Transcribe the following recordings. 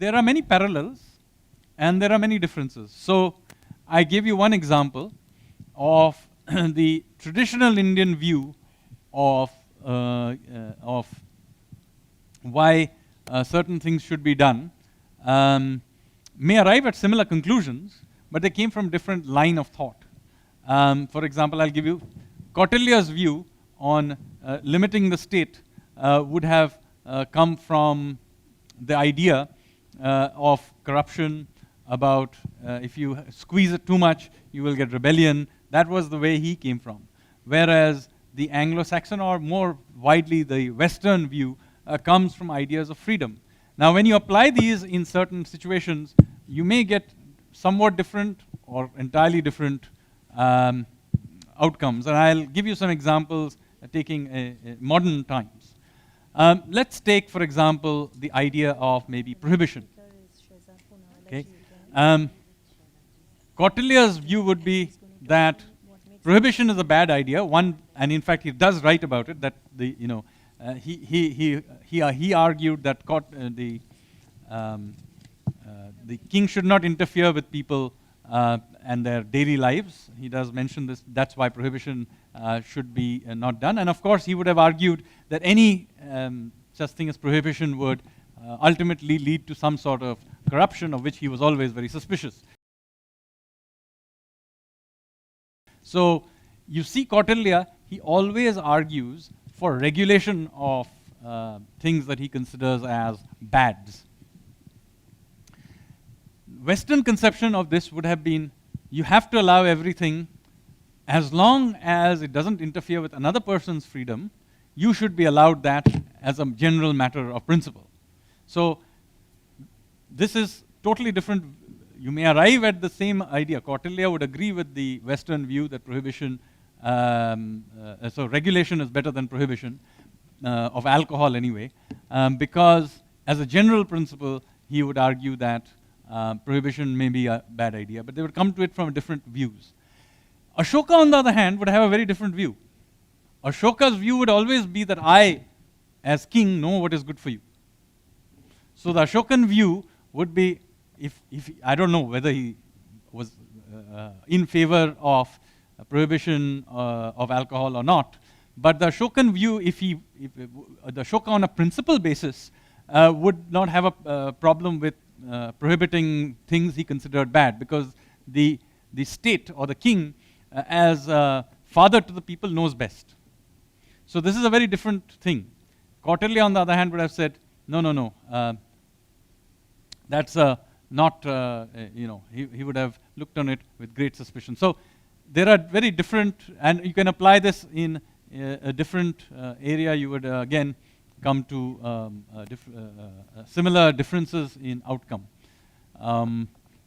there are many parallels and there are many differences. So I gave you one example of the traditional Indian view of why certain things should be done. May arrive at similar conclusions, but they came from different line of thought. For example, I'll give you Kautilya's view on limiting the state would have come from the idea of corruption, about if you squeeze it too much, you will get rebellion. That was the way he came from. Whereas the Anglo-Saxon, or more widely the Western view, comes from ideas of freedom. Now, when you apply these in certain situations, you may get somewhat different or entirely different outcomes. And I'll give you some examples taking modern times. Let's take, for example, the idea of maybe prohibition. Okay. Kautilya's view would be that prohibition is a bad idea. And in fact, he does write about it. That he argued that the king should not interfere with people and their daily lives. He does mention this. That's why prohibition should be not done. And of course, he would have argued that any such thing as prohibition would ultimately lead to some sort of corruption, of which he was always very suspicious. So you see Kautilya, he always argues for regulation of things that he considers as bads. Western conception of this would have been, you have to allow everything as long as it doesn't interfere with another person's freedom. You should be allowed that as a general matter of principle. So this is totally different. You may arrive at the same idea. Kautilya would agree with the Western view that prohibition, so regulation is better than prohibition, of alcohol anyway, because as a general principle, he would argue that prohibition may be a bad idea, but they would come to it from different views. Ashoka, on the other hand, would have a very different view. Ashoka's view would always be that I, as king, know what is good for you. So the Ashokan view would be, if I don't know whether he was in favor of prohibition of alcohol or not, but the Ashokan view, the Ashoka on a principle basis would not have a problem with prohibiting things he considered bad, because the state or the king as father to the people knows best. So this is a very different thing. Kautilya, on the other hand, would have said, no, that's not, he would have looked on it with great suspicion. So there are very different, and you can apply this in a different area. You would again come to similar differences in outcome.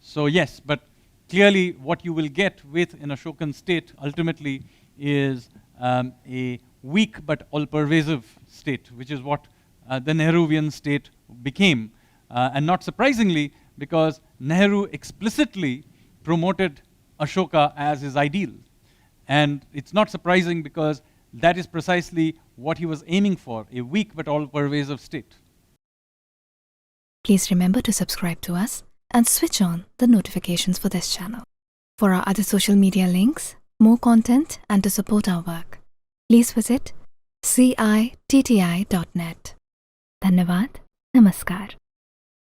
So yes, but clearly what you will get with an Ashokan state ultimately is a weak but all-pervasive state, which is what the Nehruvian state became. And not surprisingly, because Nehru explicitly promoted Ashoka as his ideal. And it's not surprising because that is precisely what he was aiming for, a weak but all-pervasive state. Please remember to subscribe to us and switch on the notifications for this channel. For our other social media links, more content, and to support our work, please visit citti.net. Dhanyavad. Namaskar.